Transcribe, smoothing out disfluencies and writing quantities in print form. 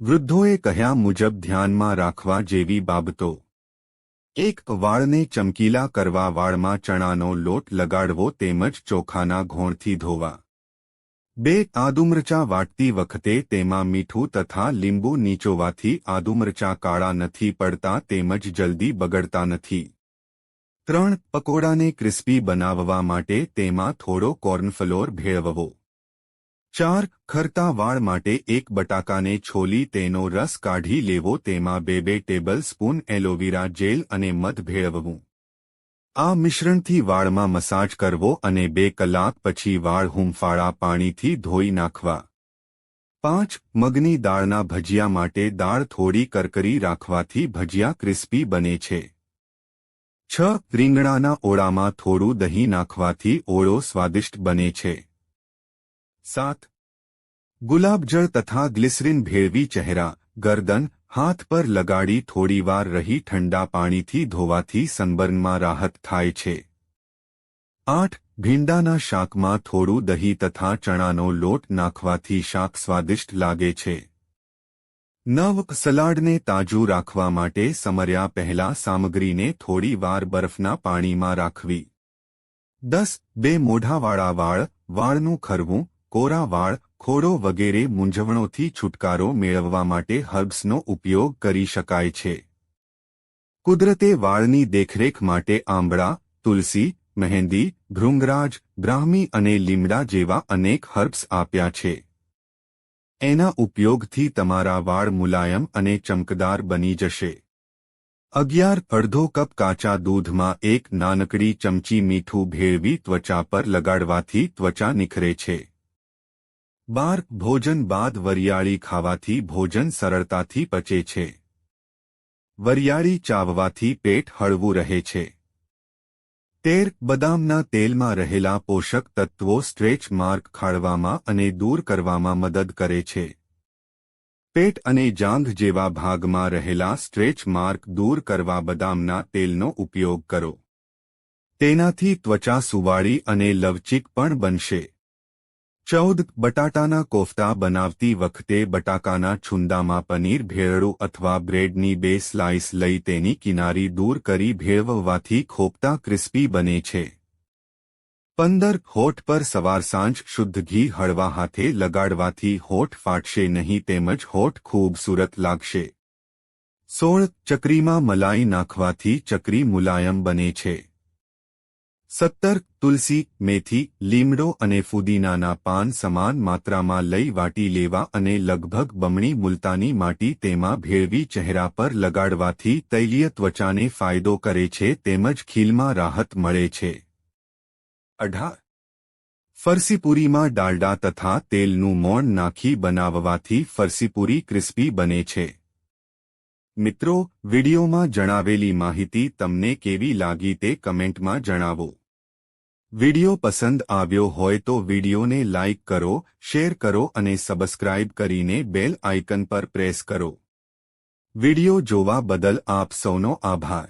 વૃદ્ધોએ કહ્યા મુજબ ધ્યાનમાં રાખવા જેવી બાબતો: 1. વાળને ચમકીલા કરવા વાળમાં ચણાનો લોટ લગાડવો તેમજ ચોખાના ઘોણથી ધોવા. 2. આદુમરચાં વાટતી વખતે તેમાં મીઠું તથા લીંબુ નીચોવાથી આદુમરચાં કાળા નથી પડતા તેમજ જલ્દી બગડતા નથી. 3. પકોડાને ક્રિસ્પી બનાવવા માટે તેમાં થોડો કોર્નફ્લોર ભેળવવો. 4. ખરતા વાળ માટે 1 બટાકાને છોલી તેનો રસ કાઢી લેવો, તેમાં 2 ટેબલ સ્પૂન એલોવેરા જેલ અને મધ ભેળવવું. આ મિશ્રણથી વાળમાં મસાજ કરવો અને 2 કલાક પછી વાળ હુંફાળા પાણીથી ધોઈ નાખવા. 5. મગની દાળના ભજીયા માટે દાળ થોડી કરકરી રાખવાથી ભજીયા ક્રિસ્પી બને છે. 6. રીંગણાના ઓળામાં થોડું દહીં નાખવાથી ઓળો સ્વાદિષ્ટ બને છે. 7. ગુલાબજળ તથા ગ્લિસરીન ભેળવી ચહેરા, ગરદન, હાથ પર લગાડી થોડીવાર રહી ઠંડા પાણીથી ધોવાથી સનબર્નમાં રાહત થાય છે. 8. ભીંડાના શાકમાં થોડું દહીં તથા ચણાનો લોટ નાખવાથી શાક સ્વાદિષ્ટ લાગે છે. 9. સલાડને તાજું રાખવા માટે સમર્યા પહેલા સામગ્રીને થોડી વાર બરફના પાણીમાં રાખવી. 10. બે મોઢાવાળા વાળ, વાળનું ખરવું, કોરા વાળ, ખોડો વગેરે મૂંઝવણોથી છુટકારો મેળવવા માટે હર્બ્સનો ઉપયોગ કરી શકાય છે. કુદરતે વાળની દેખરેખ માટે આંબળા, તુલસી, મહેંદી, ભૃંગરાજ, બ્રાહ્મી અને લીમડા જેવા અનેક હર્બ્સ આપ્યા છે. એના ઉપયોગથી તમારા વાળ મુલાયમ અને ચમકદાર બની જશે. 11. અડધો કપ કાચા દૂધમાં 1 નાનકડી ચમચી મીઠું ભેળવી ત્વચા પર લગાડવાથી ત્વચા નિખરે છે. 12. ભોજન બાદ વરિયાળી ખાવાથી ભોજન સરળતાથી પચે છે. વરિયાળી ચાવવાથી પેટ હળવું રહે છે. 13. બદામના તેલમાં રહેલા પોષક તત્વો સ્ટ્રેચ માર્ક ખાળવામાં અને દૂર કરવામાં મદદ કરે છે. પેટ અને જાંઘ જેવા ભાગમાં રહેલા સ્ટ્રેચ માર્ક દૂર કરવા બદામના તેલનો ઉપયોગ કરો. તેનાથી ત્વચા સુવાળી અને લવચીક પણ બનશે. 14. બટાટાના કોફતા બનાવતી વખતે બટાકાના છુંદામાં પનીર ભેળવું અથવા બ્રેડની 2 સ્લાઇસ લઈ તેની કિનારી દૂર કરી ભેળવવાથી ખોપતા ક્રિસ્પી બને છે. 15. હોઠ પર સવાર સાંજ શુદ્ધ ઘી હળવા હાથે લગાડવાથી હોઠ ફાટશે નહીં તેમજ હોઠ ખૂબસૂરત લાગશે. 16. ચકરીમાં મલાઈ નાખવાથી ચકરી મુલાયમ બને છે. 17. તુલસી, મેથી, લીમડો અને ફુદીનાના પાન સમાન માત્રામાં લઈ વાટી લેવા અને લગભગ બમણી મુલતાની માટી તેમાં ભેળવી ચહેરા પર લગાડવાથી તૈલીય ત્વચાને ફાયદો કરે છે તેમજ ખીલમાં રાહત મળે છે. 18. ફરસીપુરીમાં ડાલડા તથા તેલનું મોણ નાખી બનાવવાથી ફરસીપુરી ક્રિસ્પી બને છે. મિત્રો, વિડીયોમાં જણાવેલી માહિતી તમને કેવી લાગી તે કમેન્ટમાં જણાવો. વિડીયો પસંદ આવ્યો હોય તો વિડીયોને લાઇક કરો, શેર કરો અને સબસ્ક્રાઇબ કરીને બેલ આઇકન પર પ્રેસ કરો. વિડીયો જોવા બદલ આપ સૌનો આભાર.